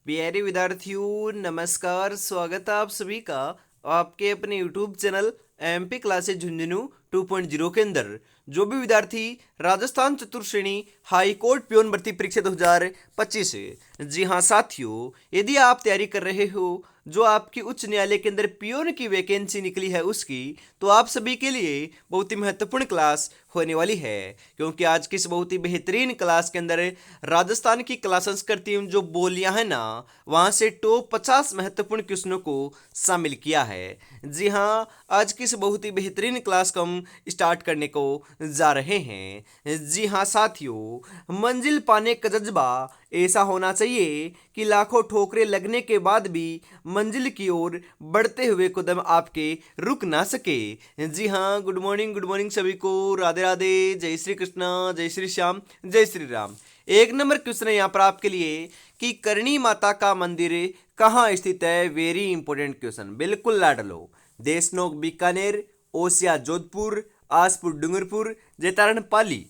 प्यारे विद्यार्थियों, नमस्कार। स्वागत है आप सभी का आपके अपने YouTube channel MP classes Jhunjhunu 2.0 के अंदर। जो भी विद्यार्थी राजस्थान चतुर्थ श्रेणी हाई कोर्ट प्योन भर्ती परीक्षा 2025 है, जी हाँ साथियों, यदि आप तैयारी कर रहे हो जो आपकी उच्च न्यायालय के अंदर पियोन की वैकेंसी निकली है उसकी, तो आप सभी के लिए बहुत ही महत्वपूर्ण क्लास होने वाली है। क्योंकि आज की इस बहुत ही बेहतरीन क्लास के अंदर राजस्थान की कला संस्कृति जो बोलियां हैं ना, वहां से टॉप 50 महत्वपूर्ण क्वेश्चनों को शामिल किया है। जी हाँ, आज की इस बहुत ही बेहतरीन क्लास को हम स्टार्ट करने को जा रहे हैं। जी हाँ साथियों, मंजिल पाने का जज्बा ऐसा होना चाहिए कि लाखों ठोकरें लगने के बाद भी मंजिल की ओर बढ़ते हुए कदम आपके रुक ना सके। जी हाँ, गुड मॉर्निंग सभी को। राधे राधे, जय श्री कृष्णा, जय श्री श्याम, जय श्री राम। एक नंबर क्वेश्चन है यहाँ पर आपके लिए कि करणी माता का मंदिर कहाँ स्थित है। वेरी इंपॉर्टेंट क्वेश्चन, बिल्कुल लाड लो। देशनोक बीकानेर, ओसिया जोधपुर, आसपुर डूंगरपुर, जैतारण पाली।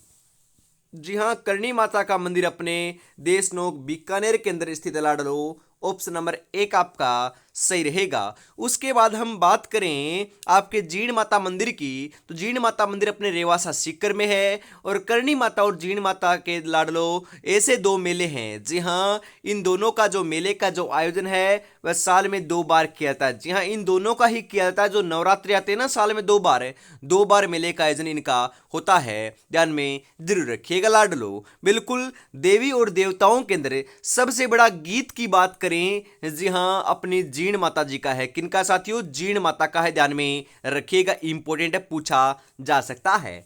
जी हाँ, करणी माता का मंदिर अपने देशनोक बीकानेर के अंदर स्थित है लाडलो। ऑप्शन नंबर एक आपका सही रहेगा। उसके बाद हम बात करें आपके जीण माता मंदिर की, तो जीण माता मंदिर अपने रेवासा सीकर में है। और करणी माता और जीण माता के लाडलो ऐसे दो मेले हैं। जी हाँ, इन दोनों का जो मेले का जो आयोजन है वह साल में 2 बार किया जाता है। जी हाँ, इन दोनों का ही किया जाता है। जो नवरात्रि आते हैं ना, साल में 2 बार है, 2 बार मेले का आयोजन इनका होता है। ध्यान में जरूर रखिएगा लाडलो। बिल्कुल, देवी और देवताओं के अंदर सबसे बड़ा गीत की बात करें, जी हाँ, अपनी जीण माता जी का है। किनका साथियों? जीण माता का है। ध्यान में रखिएगा, इंपॉर्टेंट है, पूछा जा सकता है।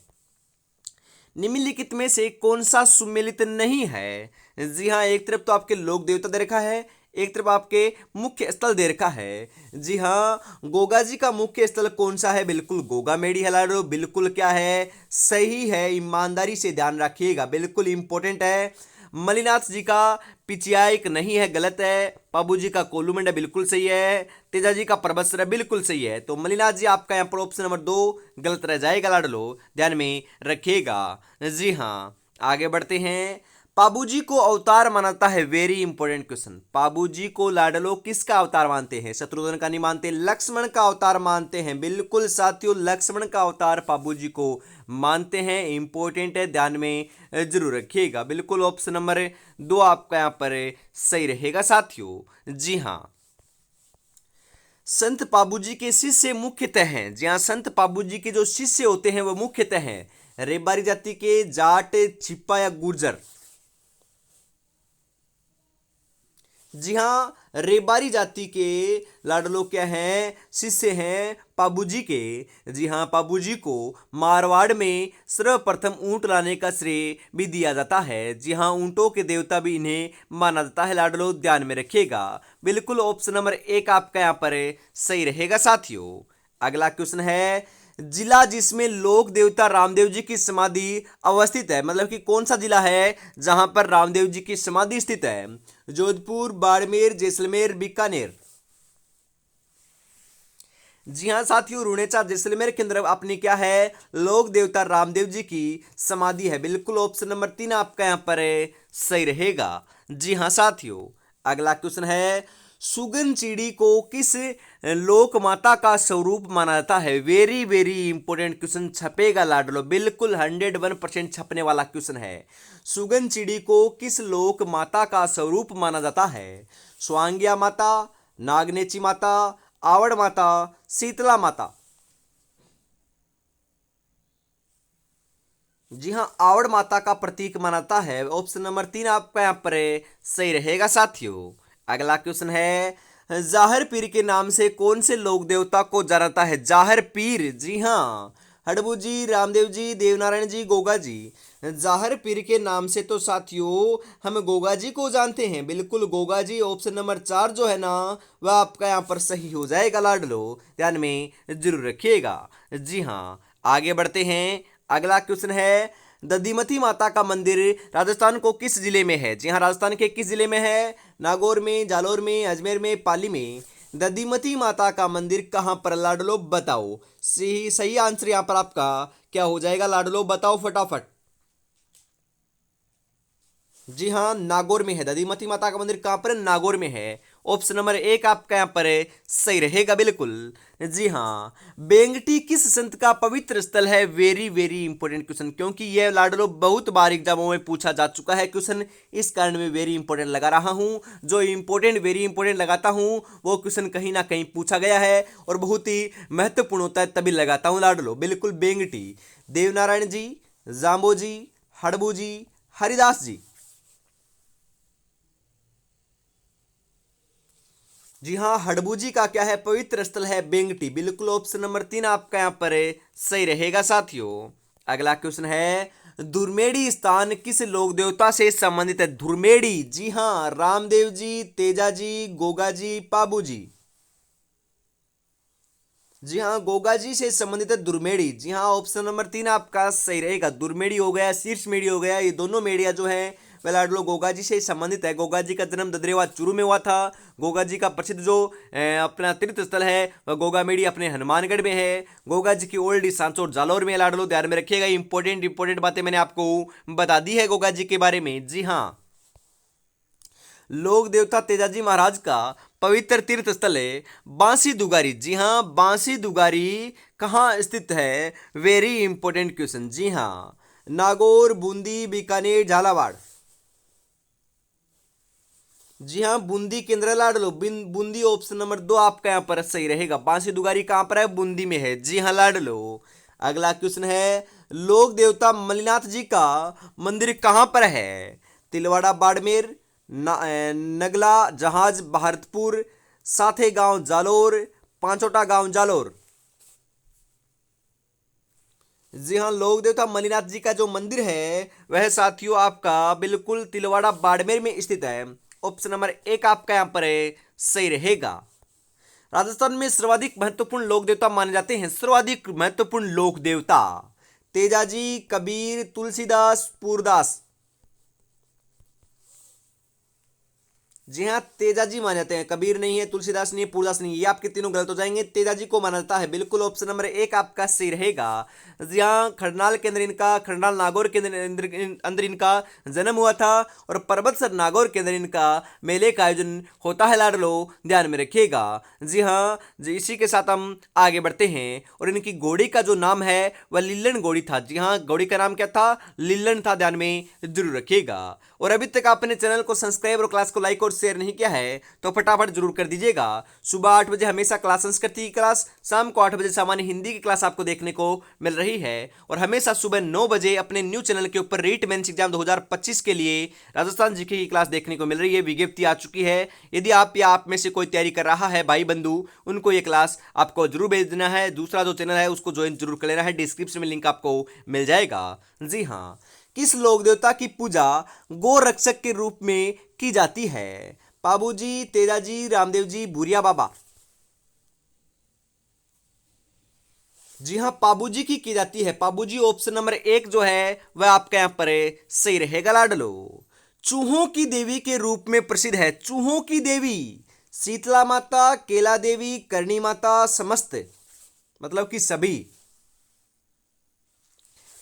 निम्नलिखित में से कौन सा सुमेलित नहीं है? जी हाँ, एक तरफ तो आपके लोक देवता दे रखा है, एक तरफ आपके मुख्य स्थल दे रखा है। जी हाँ, गोगा जी का मुख्य स्थल कौन सा है? बिल्कुल गोगा मेडी है लाडो। बिल्कुल क्या है? सही है, ईमानदारी से ध्यान रखिएगा, बिल्कुल इंपॉर्टेंट है। मलिनाथ जी का पिचियाइक नहीं है, गलत है। पाबू जी का कोलूमंड है, बिल्कुल सही है। तेजा जी का परबसर है, बिल्कुल सही है। तो मलिनाथ जी आपका यहाँ पर ऑप्शन नंबर 2 गलत रह जाएगा लाडलो, ध्यान में रखिएगा। जी हाँ, आगे बढ़ते हैं। पाबूजी को अवतार मानता है। Very important question. पाबूजी को लाडलो किसका अवतार मानते हैं? शत्रुघ्न का नहीं मानते, लक्ष्मण का अवतार मानते हैं। बिल्कुल साथियों, लक्ष्मण का अवतार पाबूजी को मानते हैं। इंपॉर्टेंट है, ध्यान में जरूर रखिएगा। बिल्कुल ऑप्शन नंबर 2 आपका यहाँ पर सही रहेगा साथियों। जी हाँ, संत पाबूजी के शिष्य मुख्यतः हैं। जी हाँ, संत पाबूजी के जो शिष्य होते हैं वो मुख्यतः हैं रेबारी जाति के, जाट, छिपा या गुर्जर। जी हाँ, रेबारी जाति के लाडलो क्या हैं? शिष्य हैं पाबूजी के। जी हाँ, पाबूजी को मारवाड़ में सर्वप्रथम ऊंट लाने का श्रेय भी दिया जाता है। जी हाँ, ऊंटों के देवता भी इन्हें माना जाता है लाडलो, ध्यान में रखिएगा। बिल्कुल ऑप्शन नंबर 1 आपका यहाँ पर सही रहेगा साथियों। अगला क्वेश्चन है, जिला जिसमें लोक देवता रामदेव जी की समाधि अवस्थित है, मतलब कि कौन सा जिला है जहां पर रामदेव जी की समाधि स्थित है? जोधपुर, बाड़मेर, जैसलमेर, बीकानेर। जी हाँ साथियों, रुणेचा जैसलमेर के अंदर अपनी क्या है? लोक देवता रामदेव जी की समाधि है। बिल्कुल ऑप्शन नंबर 3 आपका यहाँ पर सही रहेगा। जी हाँ साथियों, अगला क्वेश्चन है, सुगन चिड़ी को किस लोक माता का स्वरूप माना जाता है? वेरी वेरी इंपॉर्टेंट क्वेश्चन, छपेगा लाडलो, बिल्कुल 101% छपने वाला क्वेश्चन है। सुगन चिड़ी को किस लोक माता का स्वरूप माना जाता है? स्वांग्या माता, नागनेची माता, आवड़ माता, शीतला माता। जी हाँ, आवड़ माता का प्रतीक मानता है। ऑप्शन नंबर 3 आपका यहाँ पर सही रहेगा साथियों। अगला क्वेश्चन है, जाहिर पीर के नाम से कौन से लोक देवता को जानता है? जाहिर पीर, जी हाँ, हडबू जी, रामदेव जी, देवनारायण जी, गोगा जी। जाहिर पीर के नाम से तो साथियों हम गोगा जी को जानते हैं। बिल्कुल गोगा जी, ऑप्शन नंबर 4 जो है ना, वह आपका यहाँ पर सही हो जाएगा लाडलो, ध्यान में जरूर रखिएगा। जी हाँ, आगे बढ़ते हैं। अगला क्वेश्चन है, दधिमती माता का मंदिर राजस्थान को किस जिले में है? जी हाँ, राजस्थान के किस जिले में है? नागौर में, जालोर में, अजमेर में, पाली में। दधिमती माता का मंदिर कहाँ पर लाडलो, बताओ। सही सही आंसर यहाँ पर आपका क्या हो जाएगा लाडलो, बताओ फटाफट। जी हाँ, नागौर में है। दधिमती माता का मंदिर कहाँ पर है? नागौर में है। ऑप्शन नंबर एक आपका यहाँ पर है सही रहेगा बिल्कुल। जी हाँ, बेंगटी किस संत का पवित्र स्थल है? वेरी वेरी इंपॉर्टेंट क्वेश्चन, क्योंकि यह लाडलो बहुत बार एग्जामों में पूछा जा चुका है क्वेश्चन, इस कारण मैं वेरी इंपॉर्टेंट लगा रहा हूँ। जो इंपॉर्टेंट वेरी इंपॉर्टेंट लगाता हूँ वो क्वेश्चन कहीं ना कहीं पूछा गया है और बहुत ही महत्वपूर्ण होता है, तभी लगाता हूँ लाडलो। बिल्कुल बेंगटी। देवनारायण जी, जाम्बो जी, हड़बू जी, हरिदास जी। जी हाँ, हडबूजी का क्या है? पवित्र स्थल है बेंगटी। बिल्कुल ऑप्शन नंबर तीन आपका यहाँ पर है सही रहेगा साथियों। अगला क्वेश्चन है, धुरमेड़ी स्थान किस लोक देवता से संबंधित है? धुरमेड़ी, जी हाँ, रामदेव जी, तेजा जी, गोगा जी, पाबू जी। जी हाँ, गोगा जी से संबंधित है दुर्मेड़ी। जी हाँ, ऑप्शन नंबर तीन आपका सही रहेगा। दुर्मेड़ी हो गया, शीर्ष मेड़ी हो गया, ये दोनों मेड़िया जो है वह लाडलो गोगा जी से संबंधित है। गोगा जी का जन्म ददरेवा चूरू में हुआ था। गोगा जी का प्रसिद्ध जो अपना तीर्थ स्थल है वह गोगा मेड़ी अपने हनुमानगढ़ में है। गोगा जी की ओल्ड इज सांचौर जालौर में है लाडलो, ध्यान में रखिएगा। इंपॉर्टेंट इंपॉर्टेंट बातें मैंने आपको बता दी है गोगा जी के बारे में। जी हाँ, लोक देवता तेजाजी महाराज का पवित्र तीर्थ स्थल है बांसी दुगारी। जी हाँ, बांसी दुगारी कहाँ स्थित है? Very important question. जी हाँ, नागौर, बूंदी, बीकानेर, झालावाड़। जी हाँ, बूंदी केंद्र लाडलो। बूंदी ऑप्शन नंबर दो आपका यहाँ पर सही रहेगा। बांसी दुगारी कहाँ पर है? बूंदी में है। जी हाँ लाडलो। अगला क्वेश्चन है, लोक देवता मल्लिनाथ जी का मंदिर कहाँ पर है? तिलवाड़ा बाड़मेर, नगला जहाज भरतपुर, साथे गांव जालोर, पांचोटा गांव जालोर। जी हाँ, लोक देवता मणिनाथ जी का जो मंदिर है वह साथियों आपका बिल्कुल तिलवाड़ा बाड़मेर में स्थित है। ऑप्शन नंबर एक आपका यहाँ पर है सही रहेगा। राजस्थान में सर्वाधिक महत्वपूर्ण लोक देवता माने जाते हैं। सर्वाधिक महत्वपूर्ण लोक देवता तेजाजी, कबीर, तुलसीदास, पूरदास। जी हाँ, तेजाजी माने जाते हैं। कबीर नहीं है, तुलसीदास नहीं है, पूरदास नहीं है, ये आपके तीनों गलत हो जाएंगे। तेजाजी को माना जाता है। बिल्कुल ऑप्शन नंबर एक आपका सही रहेगा। जी हाँ, खरनाल के अंदर इनका, खरनाल नागौर के अंदर इनका जन्म हुआ था और परबतसर नागौर के अंदर इनका मेले का आयोजन होता है लाडलो, ध्यान में रखिएगा। जी हाँ जी, इसी के साथ हम आगे बढ़ते हैं और इनकी घोड़ी का जो नाम है वह लिल्लन घोड़ी था। जी हाँ, घोड़ी का नाम क्या था? लिल्लन था, ध्यान में जरूर रखिएगा। और अभी तक आपने चैनल को सब्सक्राइब और क्लास को लाइक और शेयर नहीं किया है तो फटाफट जरूर कर दीजिएगा। सुबह 8 बजे हमेशा क्लास संस्कृत की क्लास, शाम को 8 बजे सामान्य हिंदी की क्लास आपको देखने को मिल रही है और हमेशा सुबह 9 बजे अपने न्यू चैनल के ऊपर रीट मेंस एग्जाम 2025 के लिए राजस्थान जीके की क्लास देखने को मिल रही है। विज्ञप्ति आ चुकी है। यदि आप या आप में से कोई तैयारी कर रहा है भाई बंधु, उनको ये क्लास आपको जरूर भेज देना है। दूसरा जो चैनल है उसको ज्वाइन जरूर कर लेना है, डिस्क्रिप्शन में लिंक आपको मिल जाएगा। जी हाँ, किस लोक देवता की पूजा गो रक्षक के रूप में की जाती है? पाबूजी, तेजाजी, रामदेव जी, भूरिया बाबा। जी हाँ, पाबूजी की जाती है। पाबूजी ऑप्शन नंबर एक जो है वह आपका यहां पर है सही रहेगा लाडलो। चूहों की देवी के रूप में प्रसिद्ध है। चूहों की देवी शीतला माता, केला देवी, करणी माता, समस्त मतलब कि सभी।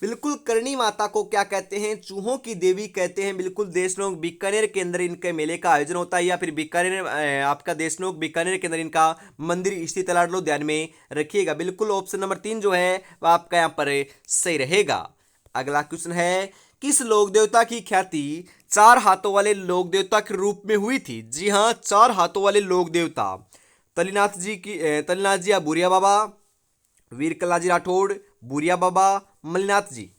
बिल्कुल, करणी माता को क्या कहते हैं? चूहों की देवी कहते हैं। बिल्कुल, देशनोक बीकानेर के अंदर इनके मेले का आयोजन होता है या फिर बीकानेर आपका देशनोक बीकानेर के अंदर इनका मंदिर स्थित है लाडलो, ध्यान में रखिएगा। बिल्कुल ऑप्शन नंबर तीन जो है वह आपका यहाँ पर सही रहेगा। अगला क्वेश्चन है, किस लोक देवता की ख्याति चार हाथों वाले लोक देवता के रूप में हुई थी? जी हाँ, चार हाथों वाले लोक देवता तलीनाथ जी की तलीनाथ जी या बुरिया बाबा, वीर कलाजी राठौड़, बुरिया बाबा, मलिनाथ जी।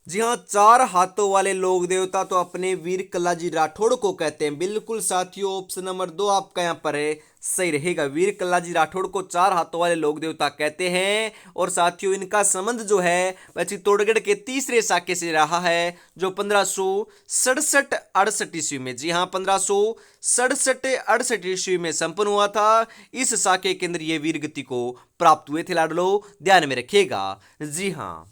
जी हाँ, चार हाथों वाले लोक देवता तो अपने वीर कल्लाजी राठौड़ को कहते हैं। बिल्कुल साथियों, ऑप्शन नंबर दो आपका यहाँ पर है सही रहेगा। वीर कल्लाजी राठौड़ को चार हाथों वाले लोक देवता कहते हैं और साथियों इनका संबंध जो है वह चित्तौड़गढ़ के तीसरे साके से रहा है जो 1567-68 ईस्वी में, जी हाँ 1567-68 ईस्वी में संपन्न हुआ था। इस साके के अंदर ये वीर गति को प्राप्त हुए थे लाडलो, ध्यान में रखिएगा। जी हाँ,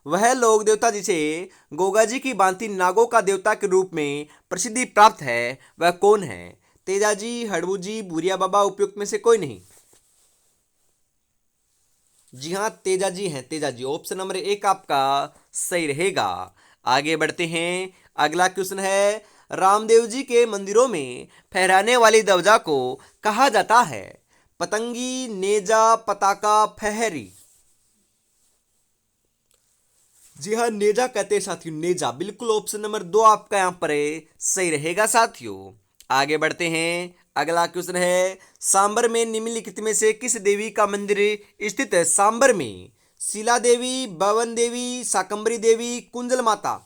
वह लोक देवता जिसे गोगा जी की भांति नागों का देवता के रूप में प्रसिद्धि प्राप्त है वह कौन है? तेजाजी, हड़बूजी, भूरिया बाबा, उपयुक्त में से कोई नहीं। जी हाँ, तेजाजी हैं। तेजाजी ऑप्शन नंबर एक आपका सही रहेगा। आगे बढ़ते हैं। अगला क्वेश्चन है, रामदेव जी के मंदिरों में फहराने वाली ध्वजा को कहा जाता है? पतंगी, नेजा, पताका, फहरी। जी हाँ, नेजा कहते हैं साथियों, नेजा। बिल्कुल ऑप्शन नंबर 2 आपका यहां पर है, सही रहेगा साथियों। आगे बढ़ते हैं। अगला क्वेश्चन है, सांबर में निम्नलिखित में से किस देवी का मंदिर स्थित है? सांबर में शीला देवी, भवन देवी, शाकंभरी देवी, कुंजल माता।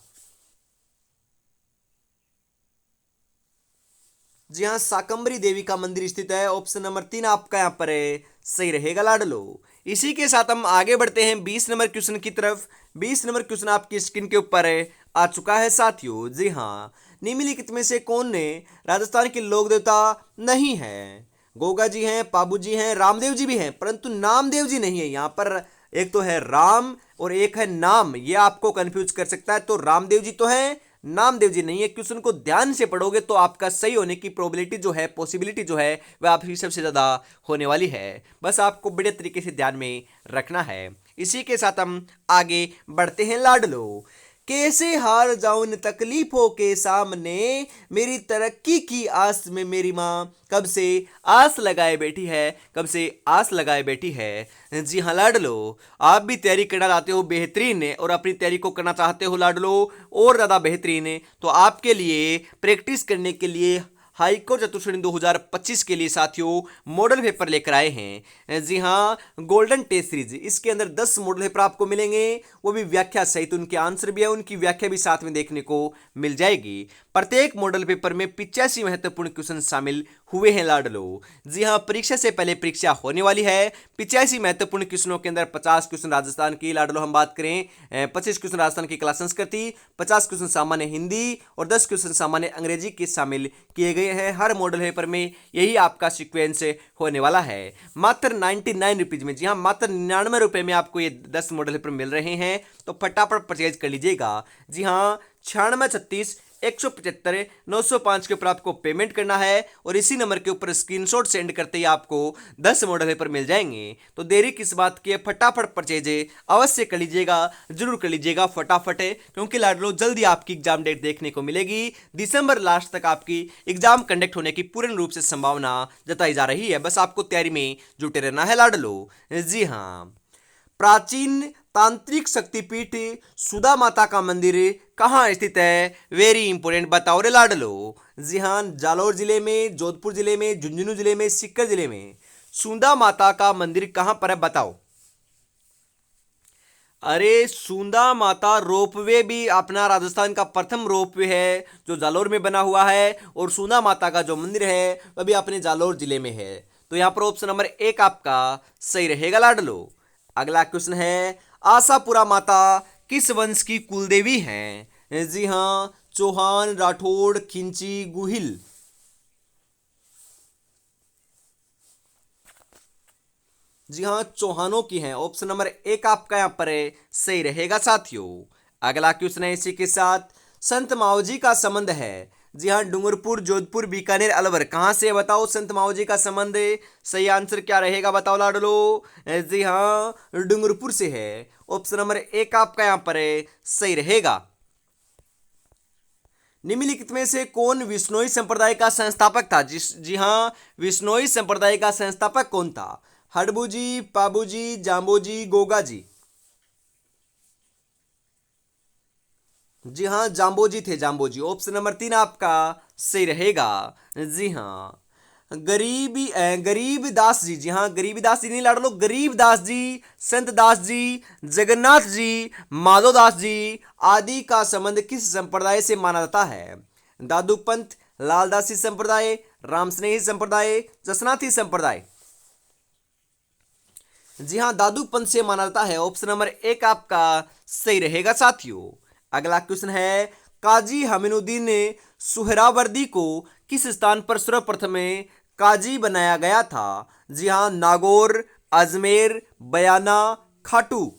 जी हाँ, शाकंभरी देवी का मंदिर स्थित है। ऑप्शन नंबर 3 आपका यहाँ पर है, सही रहेगा लाडलो। इसी के साथ हम आगे बढ़ते हैं 20 नंबर क्वेश्चन की तरफ। 20 नंबर क्वेश्चन आपकी स्क्रीन के ऊपर है, आ चुका है साथियों। जी हाँ, निम्नलिखित में से कौन ने राजस्थान के लोक देवता नहीं है? गोगा जी हैं, पाबू जी हैं, रामदेव जी भी हैं, परंतु नामदेव जी नहीं है यहाँ पर। एक तो है राम और एक है नाम, ये आपको कंफ्यूज कर सकता है। तो रामदेव जी तो है, नामदेव जी नहीं है। क्वेश्चन को ध्यान से पढ़ोगे तो आपका सही होने की प्रोबेबिलिटी जो है, पॉसिबिलिटी जो है, वह आपकी सबसे ज्यादा होने वाली है। बस आपको बड़े तरीके से ध्यान में रखना है। इसी के साथ हम आगे बढ़ते हैं लाडलो। कैसे हार जाऊं इन तकलीफों के सामने, मेरी तरक्की की आस में मेरी माँ कब से आस लगाए बैठी है, कब से आस लगाए बैठी है। जी हाँ लाडलो, आप भी तैयारी करना चाहते हो बेहतरीन है और अपनी तैयारी को करना चाहते हो लाडलो और ज़्यादा बेहतरीन है, तो आपके लिए प्रैक्टिस करने के लिए हाईकोर्ट चतुर्श्रेणी 2025 के लिए साथियों मॉडल पेपर लेकर आए हैं। जी हाँ, गोल्डन टेस्ट सीरीज, इसके अंदर 10 मॉडल पेपर आपको मिलेंगे, वो भी व्याख्या सहित। उनके आंसर भी है, उनकी व्याख्या भी साथ में देखने को मिल जाएगी। प्रत्येक मॉडल पेपर में 85 महत्वपूर्ण क्वेश्चन शामिल हुए हैं लाडलो। जी हाँ, परीक्षा से पहले परीक्षा होने वाली है। 85 महत्वपूर्ण क्वेश्चनों के अंदर 50 क्वेश्चन राजस्थान की लाडलो हम बात करें, 25 क्वेश्चन राजस्थान की कला संस्कृति, 50 क्वेश्चन सामान्य हिंदी और 10 क्वेश्चन सामान्य अंग्रेजी के शामिल किए गए हैं। हर मॉडल पेपर में यही आपका सीक्वेंस होने वाला है। मात्र 99 रुपीज में, जी हाँ मात्र 99 रुपए में आपको ये 10 मॉडल पेपर मिल रहे हैं, तो फटाफट परचेज कर लीजिएगा। जी हाँ, 9636 175 905 के ऊपर आपको पेमेंट करना है और इसी नंबर के ऊपर स्क्रीनशॉट सेंड करते ही आपको 10 मॉडल पेपर मिल जाएंगे। तो देरी किस बात की है, फटाफट परचेज अवश्य कर लीजिएगा, जरूर कर लीजिएगा फटाफट है, क्योंकि लाडलो जल्दी आपकी एग्जाम डेट देखने को मिलेगी। दिसंबर लास्ट तक आपकी एग्जाम कंडक्ट होने की पूर्ण रूप से संभावना जताई जा रही है। बस आपको तैयारी में जुटे रहना है लाडलो। जी हाँ, प्राचीन तांत्रिक शक्तिपीठ सुधा माता का मंदिर कहाँ स्थित है? वेरी इंपोर्टेंट, बताओ रे लाडलो। जी हाँ, जालौर जिले में, जोधपुर जिले में, झुंझुनू जिले में, सीकर जिले में सुधा माता का मंदिर कहाँ पर है, बताओ। अरे सुंदा माता रोपवे भी अपना राजस्थान का प्रथम रोपवे है जो जालौर में बना हुआ है, और सुंदा माता का जो मंदिर है वह भी अपने जालौर जिले में है। तो यहाँ पर ऑप्शन नंबर 1 आपका सही रहेगा लाडलो। अगला क्वेश्चन है, आशापुरा माता किस वंश की कुलदेवी हैं? जी हाँ, चौहान, राठौड़, खिंची, गुहिल। जी हाँ, चौहानों की हैं। ऑप्शन नंबर 1 आपका यहाँ पर है, सही रहेगा साथियों। अगला क्वेश्चन है इसी के साथ, संत मावजी का संबंध है? जी हाँ, डूंगरपुर, जोधपुर, बीकानेर, अलवर, कहाँ से बताओ संत मावजी का संबंध? सही आंसर क्या रहेगा बताओ लाडलो। जी हाँ, डूंगरपुर से है। ऑप्शन नंबर 1 आपका यहाँ पर है, सही रहेगा। निम्नलिखित में से कौन विश्नोई संप्रदाय का संस्थापक था? जी हाँ, विश्नोई संप्रदाय का संस्थापक कौन था? हडबू जी, पाबू जी, जाम्बो जी, गोगा जी। जी हाँ, जाम्बो जी थे, जाम्बो जी। ऑप्शन नंबर 3 आपका सही रहेगा। जी हाँ, गरीबदास जी। जी हाँ, गरीबदास जी नहीं लाडलो, गरीबदास जी, संत दास जी, जगन्नाथ जी, माधोदास जी आदि का संबंध किस संप्रदाय से माना जाता है? दादू पंथ, लालदासी संप्रदाय, रामस्नेही संप्रदाय, जसनाथी संप्रदाय। जी हाँ, दादू पंथ से माना जाता है। ऑप्शन नंबर 1 आपका सही रहेगा साथियों। अगला क्वेश्चन है, काजी हमीनुद्दीन ने सुहरावर्दी को किस स्थान पर सर्वप्रथम काजी बनाया गया था? जी हाँ, नागौर, अजमेर, बयाना, खाटू।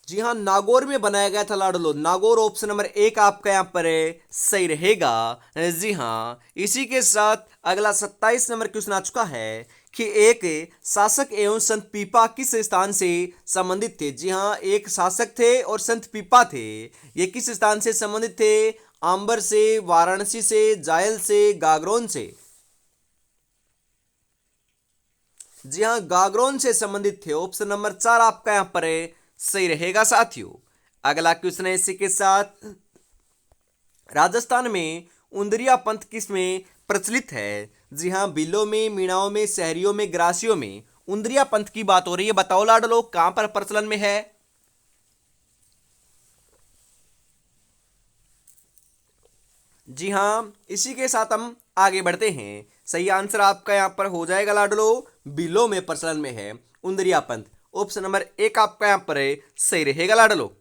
जी हाँ, नागौर में बनाया गया था लाडलो, नागौर। ऑप्शन नंबर 1 आपका यहाँ पर है, सही रहेगा। जी हाँ, इसी के साथ अगला 27 नंबर क्वेश्चन आ चुका है, कि एक शासक एवं संत पीपा किस स्थान से संबंधित थे। जी हाँ, एक शासक थे और संत पीपा थे। ये किस स्थान से संबंधित थे? आंबर से, वाराणसी से, जायल से, गागरोन से। जी हाँ, गागरोन से संबंधित थे। ऑप्शन नंबर 4 आपका यहां पर सही रहेगा साथियों। अगला क्वेश्चन है इसी के साथ, राजस्थान में उंदरिया पंथ किस में प्रचलित है? जी हाँ, बिलों में, मीणाओं में, शहरियों में, ग्रासियों में उंदरिया पंथ की बात हो रही है। बताओ लाडलो, कहां पर प्रचलन में है? जी हाँ, इसी के साथ हम आगे बढ़ते हैं। सही आंसर आपका यहां पर हो जाएगा लाडलो, बिलों में प्रचलन में है उंदरिया पंथ। ऑप्शन नंबर 1 आपका यहां पर सही रहेगा लाडलो।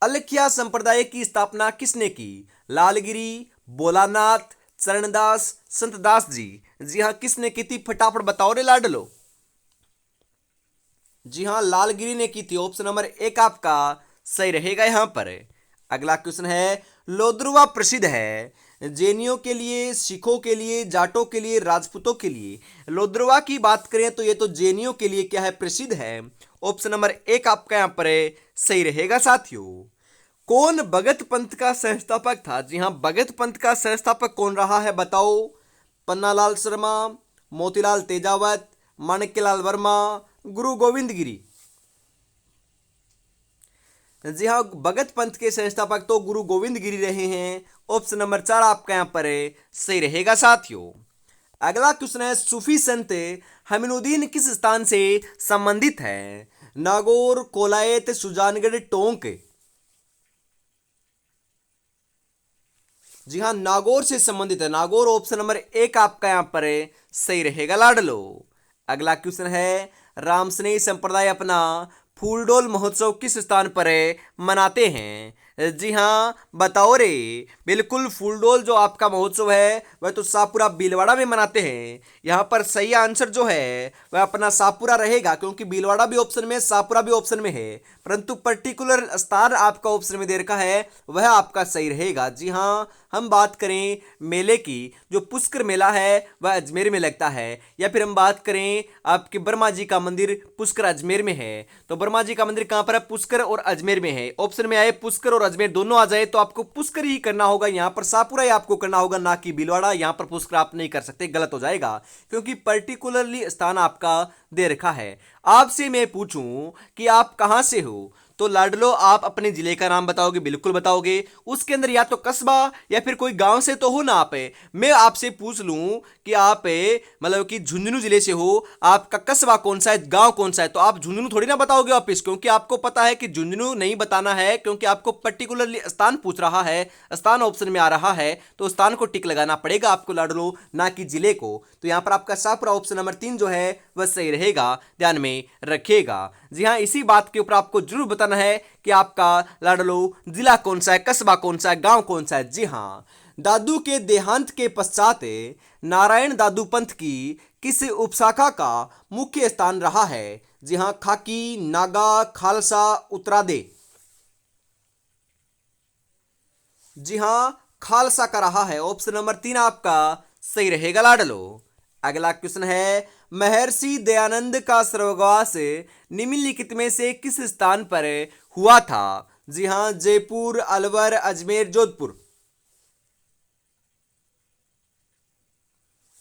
अलखिया संप्रदाय की स्थापना किसने की? लालगिरी, बोलानाथ, चरणदास, संतदास जी। जी हाँ, किसने की थी? फटाफट बताओ रे लाडलो। जी हाँ, लालगिरी ने की थी। ऑप्शन नंबर 1 आपका सही रहेगा यहां पर। अगला क्वेश्चन है, लोद्रुवा प्रसिद्ध है जैनियों के लिए, सिखों के लिए, जाटों के लिए, राजपूतों के लिए। लोद्रुवा की बात करें तो ये तो जैनियों के लिए क्या है? प्रसिद्ध है। ऑप्शन नंबर 1 आपका यहां पर सही रहेगा साथियों। कौन भगत पंथ का संस्थापक था? जी हाँ, भगत पंथ का संस्थापक कौन रहा है बताओ? पन्नालाल शर्मा, मोतीलाल तेजावत, माणिक्यलाल वर्मा, गुरु गोविंद गिरी। जी हाँ, भगत पंथ के संस्थापक तो गुरु गोविंद गिरी रहे हैं। ऑप्शन नंबर 4 आपका यहां पर सही रहेगा साथियों। अगला क्वेश्चन है, सूफी संत हमीनुद्दीन किस स्थान से संबंधित है? नागौर, कोलायत, सुजानगढ़, टोंक। जी हाँ, नागौर से संबंधित है। नागौर ऑप्शन नंबर 1 आपका यहां पर सही रहेगा लाडलो। अगला क्वेश्चन है, रामस्नेही संप्रदाय अपना फूलडोल महोत्सव किस स्थान पर मनाते हैं? जी हाँ, बताओ रे। बिल्कुल, फूलडोल जो आपका महोत्सव है वह तो सापुरा भीलवाड़ा में मनाते हैं। यहाँ पर सही आंसर जो है वह अपना सापुरा रहेगा, क्योंकि भीलवाड़ा भी ऑप्शन में, सापुरा भी ऑप्शन में है, परंतु पर्टिकुलर स्थान आपका ऑप्शन में दे रखा है वह आपका सही रहेगा। जी हाँ, हम बात करें मेले की, जो पुष्कर मेला है वह अजमेर में लगता है, या फिर हम बात करें आपके ब्रह्मा जी का मंदिर, पुष्कर अजमेर में है। तो ब्रह्मा जी का मंदिर कहां पर है? पुष्कर और अजमेर में है। ऑप्शन में आए पुष्कर और अजमेर दोनों आ जाए तो आपको पुष्कर ही करना होगा। यहां पर सापुरा ही आपको करना होगा, ना कि भीलवाड़ा। यहां पर पुष्कर आप नहीं कर सकते, गलत हो जाएगा, क्योंकि पर्टिकुलरली स्थान आपका दे रखा है। आपसे मैं पूछूं कि आप कहां से हो, तो लाडलो आप अपने जिले का नाम बताओगे? बिल्कुल बताओगे। उसके अंदर या तो कस्बा या फिर कोई गांव से तो हो ना आप। मैं आपसे पूछ लूं कि आप मतलब कि झुंझुनू जिले से हो, आपका कस्बा कौन सा है, गांव कौन सा है, तो आप झुंझुनू थोड़ी ना बताओगे वापिस, क्योंकि आपको पता है कि झुंझुनू नहीं बताना है, क्योंकि आपको पर्टिकुलरली स्थान पूछ रहा है, स्थान ऑप्शन में आ रहा है, तो स्थान को टिक लगाना पड़ेगा आपको लाडलो, ना कि जिले को। तो यहां पर आपका सापुरा ऑप्शन नंबर 3 जो है वह सही रहेगा, ध्यान में रखिएगा। जी हाँ, इसी बात के ऊपर आपको जरूर बताना है कि आपका लाडलो जिला कौन सा है, कस्बा कौन सा है, गांव कौन सा है। जी हाँ, दादू के देहांत के पश्चात नारायण दादू पंथ की किस उपशाखा का मुख्य स्थान रहा है? जी हाँ, खाकी, नागा, खालसा, उत्तरादे। जी हाँ, खालसा का रहा है। ऑप्शन नंबर 3 आपका सही रहेगा लाडलो। अगला क्वेश्चन है, महर्षि दयानंद का स्वर्गवास निम्नलिखित में से किस स्थान पर हुआ था? जी हाँ, जयपुर, अलवर, अजमेर, जोधपुर।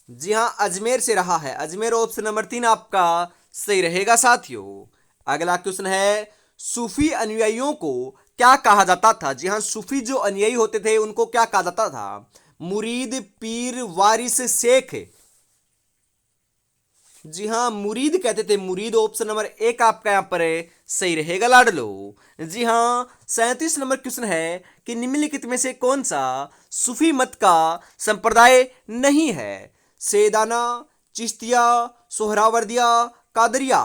जी हाँ, अजमेर से रहा है। अजमेर ऑप्शन नंबर 3 आपका सही रहेगा साथियों। अगला क्वेश्चन है, सूफी अनुयायियों को क्या कहा जाता था? जी हाँ, सूफी जो अनुयायी होते थे उनको क्या कहा जाता था? मुरीद, पीर, वारिस, शेख। जी हाँ, मुरीद कहते थे। मुरीद ऑप्शन नंबर 1 आपका यहां पर सही रहेगा लाडलो। जी हाँ, 37 नंबर क्वेश्चन है कि निम्नलिखित में से कौन सा सूफी मत का संप्रदाय नहीं है? सैयदाना, चिश्तिया, सोहरावर्दिया, कादरिया।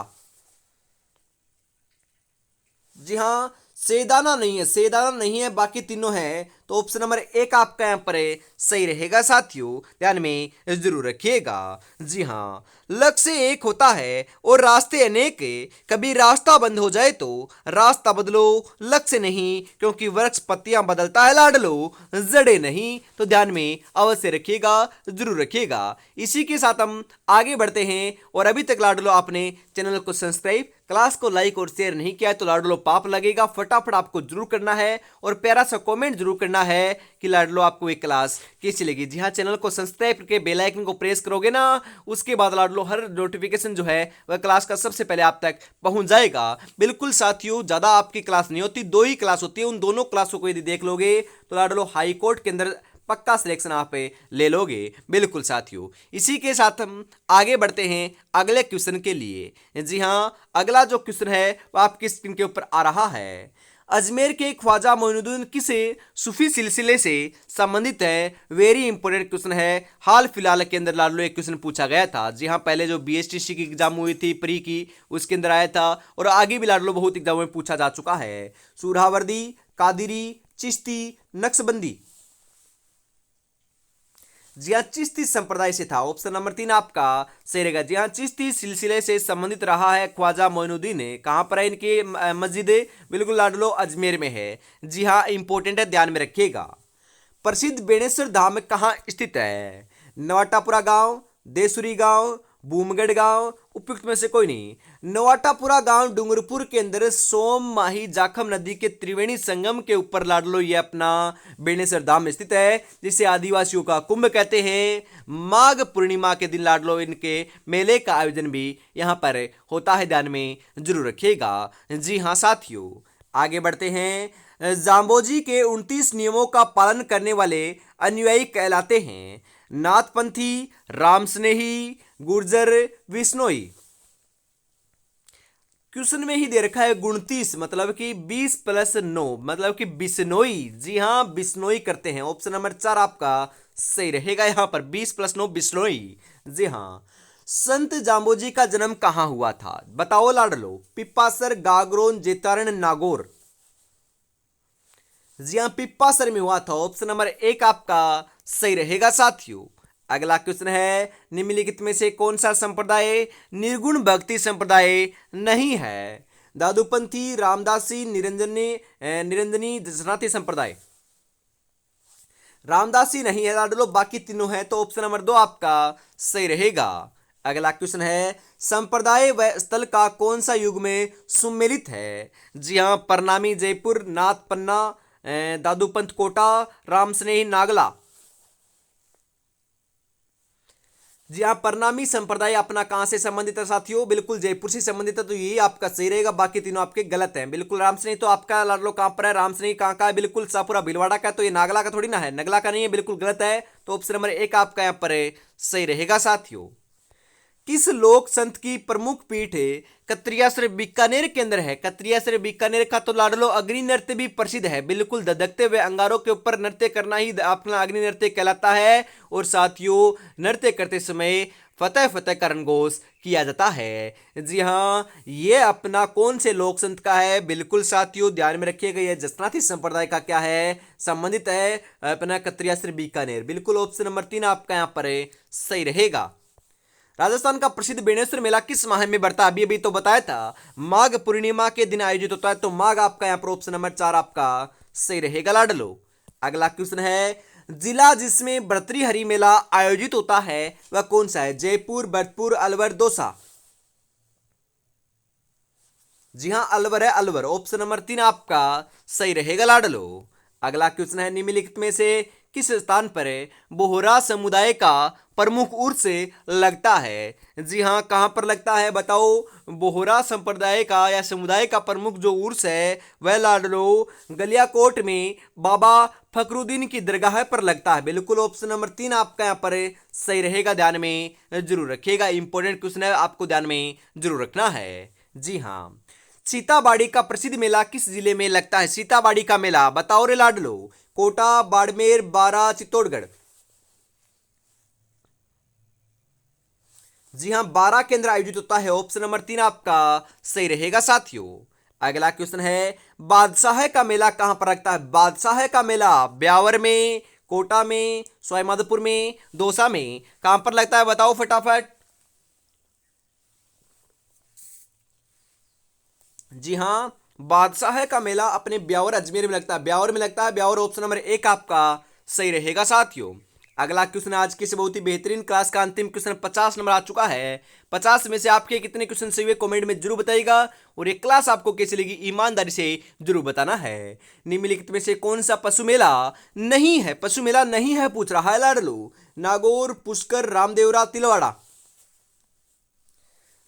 जी हाँ, सैयदाना नहीं है, सैयदाना नहीं है, बाकी तीनों है। तो ऑप्शन नंबर एक आपका यहाँ पर सही रहेगा साथियों, ध्यान में जरूर रखिएगा। जी हाँ, लक्ष्य एक होता है और रास्ते अनेक है, कभी रास्ता बंद हो जाए तो रास्ता बदलो, लक्ष्य नहीं, क्योंकि वृक्ष पत्तियां बदलता है लाडलो, जड़े नहीं। तो ध्यान में अवश्य रखिएगा, जरूर रखिएगा। इसी के साथ हम आगे बढ़ते हैं। और अभी तक लाडलो आपने चैनल को सब्सक्राइब, क्लास को लाइक और शेयर नहीं किया है तो लाडलो पाप लगेगा, फटाफट आपको जरूर करना है और प्यारा सा कमेंट जरूर करना है कि लाडलो आपको ये क्लास कैसी लगी। जी हाँ, चैनल को सब्सक्राइब करके बेल आइकन को प्रेस करोगे ना, उसके बाद लाडलो हर नोटिफिकेशन जो है वह क्लास का सबसे पहले आप तक पहुंच जाएगा। बिल्कुल साथियों, ज्यादा आपकी क्लास नहीं होती, दो ही क्लास होती है, उन दोनों क्लासों को यदि देख लोगे तो लाडलो हाई कोर्ट के अंदर पक्का सिलेक्शन आप ले लोगे। बिल्कुल साथियों, इसी के साथ हम आगे बढ़ते हैं अगले क्वेश्चन के लिए। जी हाँ, अगला जो क्वेश्चन है वो आपकी स्क्रीन के ऊपर आ रहा है। अजमेर के ख्वाजा मोइनुद्दीन किस सूफी सिलसिले से संबंधित है? वेरी इंपॉर्टेंट क्वेश्चन है, हाल फिलहाल के अंदर लाडलो एक क्वेश्चन पूछा गया था। जी हाँ, पहले जो बीएसटीसी की एग्जाम हुई थी प्री की, उसके अंदर आया था और आगे भी लाडलो बहुत एग्जाम में पूछा जा चुका है। सुरावर्दी, कादिरी, चिश्ती, नक्शबंदी। जी हाँ, चिश्ती संप्रदाय से था, ऑप्शन नंबर 3 आपका सही रहेगा। जी हाँ, चिश्ती सिलसिले से संबंधित रहा है ख्वाजा मोइनुद्दीन ने। कहां पर है इनकी मस्जिद? बिल्कुल लाडलो अजमेर में है। जी हाँ, इंपॉर्टेंट है, ध्यान में रखिएगा। प्रसिद्ध बेणेश्वर धाम कहाँ स्थित है? नवाटापुरा गांव, देसुरी गांव, बूमगढ़ गांव, उपयुक्त में से कोई नहीं। नवाटापुरा गांव डूंगरपुर के अंदर सोम माही जाखम नदी के त्रिवेणी संगम के ऊपर लाडलो ये अपना बेणेश्वर धाम स्थित है, जिसे आदिवासियों का कुंभ कहते हैं। माघ पूर्णिमा के दिन लाडलो इनके मेले का आयोजन भी यहां पर होता है, ध्यान में जरूर रखिएगा। जी हाँ साथियों, आगे बढ़ते हैं। जाम्बोजी के 29 नियमों का पालन करने वाले अनुयायी कहलाते हैं? नाथपंथी, रामस्नेही, गुर्जर, विश्नोई। क्वेश्चन में ही दे रखा है 29, मतलब कि 20 प्लस 9, मतलब कि बिश्नोई। जी हाँ, बिश्नोई करते हैं, ऑप्शन नंबर 4 आपका सही रहेगा। यहां पर 20 प्लस 9 बिश्नोई। जी हाँ, संत जाम्बोजी का जन्म कहां हुआ था? बताओ लाडलो। पिप्पासर, गागरोन, जेतारण, नागौर। जी हाँ, पिप्पासर में हुआ था, ऑप्शन नंबर 1 आपका सही रहेगा साथियों। अगला क्वेश्चन है, निम्नलिखित में से कौन सा संप्रदाय निर्गुण भक्ति संप्रदाय नहीं है? दादूपंथी, रामदासी, निरंजनी, सनातनी संप्रदाय। रामदासी नहीं है लाडलो, बाकी तीनों है, तो ऑप्शन नंबर 2 आपका सही रहेगा। अगला क्वेश्चन है, संप्रदाय व स्थल का कौन सा युग में सुमेलित है? जी हाँ, परनामी जयपुर, नाथ पन्ना, दादूपंत कोटा, रामस्नेही नागला। जी हाँ, परनामी संप्रदाय अपना कहां से संबंधित है साथियों? बिल्कुल जयपुर से संबंधित है, तो यही आपका सही रहेगा, बाकी तीनों आपके गलत हैं। बिल्कुल रामस्नेही तो आपका लाडलो कहां पर है? रामस्नेही कहां का है? बिल्कुल सापुरा भीलवाड़ा का, तो ये नागला का थोड़ी ना है, नगला का नहीं है, बिल्कुल गलत है। तो ऑप्शन नंबर 1 आपका यहाँ पर सही रहेगा साथियों। किस लोक संत की प्रमुख पीठ है कत्रियासर बीकानेर के अंदर है? कत्रियासर बीकानेर का तो लाडलो अग्नि नृत्य भी प्रसिद्ध है, बिल्कुल धधकते हुए अंगारों के ऊपर नृत्य करना ही अपना अग्नि नृत्य कहलाता है। और साथियों, नृत्य करते समय फतेह फतेह का रणघोष किया जाता है। जी हाँ, ये अपना कौन से लोक संत का है? बिल्कुल साथियों, ध्यान में रखिएगा, यह जसनाथी संप्रदाय का क्या है? संबंधित है अपना कत्रियासर बीकानेर। बिल्कुल ऑप्शन नंबर 3 आपका यहाँ पर सही रहेगा। राजस्थान का प्रसिद्ध बेणेश्वर मेला किस माह में बढ़ता है? अभी अभी तो बताया था, माघ पूर्णिमा के दिन आयोजित होता है, तो माघ आपका यहाँ पर ऑप्शन नंबर 4 आपका सही रहेगा लाडलो। अगला क्वेश्चन है, जिला जिसमें भर्तृहरि मेला आयोजित होता है वह कौन सा है? जयपुर, भरतपुर, अलवर, दौसा। जी हाँ, अलवर है, अलवर, ऑप्शन नंबर 3 आपका सही रहेगा लाडलो। अगला क्वेश्चन है, निम्नलिखित में से किस स्थान पर बोहरा समुदाय का प्रमुख उर्स लगता है? जी हाँ, कहां पर लगता है बताओ? बोहरा संप्रदाय का या समुदाय का प्रमुख जो उर्स है वह लाडलो गलियाकोट में बाबा फखरुद्दीन की दरगाह पर लगता है। बिल्कुल ऑप्शन नंबर 3 आपका यहाँ पर सही रहेगा, ध्यान में जरूर रखिएगा, इंपॉर्टेंट क्वेश्चन है, आपको ध्यान में जरूर रखना है। जी हाँ, सीताबाड़ी का प्रसिद्ध मेला किस जिले में लगता है? सीताबाड़ी का मेला बताओ रे लाडलो। कोटा, बाड़मेर, बारा, चित्तौड़गढ़। जी हां, 12 के अंदर आयोजित होता है, ऑप्शन नंबर 3 आपका सही रहेगा साथियों। अगला क्वेश्चन है, बादशाह का मेला कहां पर लगता है? बादशाह का मेला ब्यावर में, कोटा में, सवाईमाधोपुर में, दौसा में, कहां पर लगता है? बताओ फटाफट। जी हाँ, बादशाह का मेला अपने ब्यावर अजमेर में लगता है। ब्यावर में लगता है। ब्यावर ऑप्शन नंबर एक आपका सही रहेगा साथियों। अगला क्वेश्चन आज की बहुत ही बेहतरीन क्लास का अंतिम क्वेश्चन 50 नंबर आ चुका है। 50 में से आपके कितने क्वेश्चन सही हुए कमेंट में जरूर बताइएगा, और ये क्लास आपको कैसी लगी ईमानदारी से जरूर बताना है। निम्नलिखित में से कौन सा पशु मेला नहीं है? पशु मेला नहीं है पूछ रहा है लाडलो। नागौर, पुष्कर, रामदेवरा, तिलवाड़ा।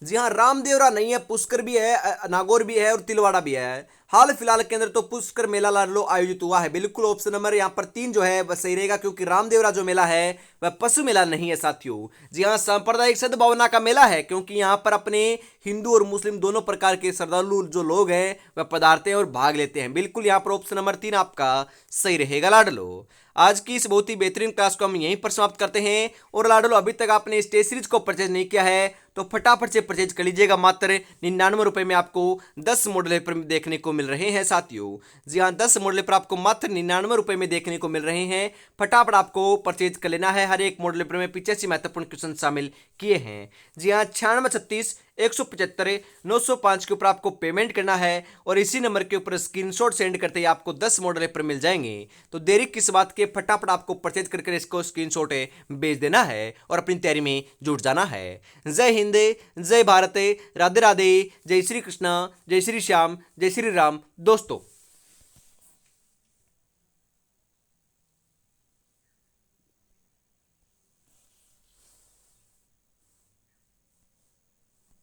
जी हाँ, रामदेवरा नहीं है, पुष्कर भी है, नागौर भी है और तिलवाड़ा भी है। हाल फिलहाल के अंदर तो पुष्कर मेला लाडलो आयोजित हुआ है। बिल्कुल ऑप्शन नंबर यहाँ पर 3 जो है वह सही रहेगा, क्योंकि रामदेवरा जो मेला है वह पशु मेला नहीं है साथियों। जी हाँ, सांप्रदायिक सद्भावना का मेला है, क्योंकि यहाँ पर अपने हिंदू और मुस्लिम दोनों प्रकार के श्रद्धालु जो लोग हैं वह पधारते हैं और भाग लेते हैं। बिल्कुल यहाँ पर ऑप्शन नंबर 3 आपका सही रहेगा लाडलो। आज की इस बहुत ही बेहतरीन क्लास को हम यहीं पर समाप्त करते हैं। और लाडलो, अभी तक आपने इस टेस्ट सीरीज को परचेज नहीं किया है तो फटाफट से परचेज कर लीजिएगा। मात्र 99 रुपए में आपको 10 मॉडल पेपर देखने को मिल रहे हैं साथियों। जी हाँ, 10 मॉडल पेपर आपको मात्र 99 रुपए में देखने को मिल रहे हैं। फटाफट आपको परचेज कर लेना है। हर एक मॉडल पेपर में 85 महत्वपूर्ण क्वेश्चन शामिल किए हैं। जी हाँ, 9636 175 905 के ऊपर आपको पेमेंट करना है, और इसी नंबर के ऊपर स्क्रीनशॉट सेंड करते ही आपको 10 मॉडल पेपर मिल जाएंगे। तो देरी किस बात के, फटाफट आपको परचेज करके इसको स्क्रीनशॉट भेज देना है और अपनी तैयारी में जुट जाना है। जय हिंद, जय भारत, राधे राधे, जय श्री कृष्णा, जय श्री श्याम, जय श्री राम दोस्तों।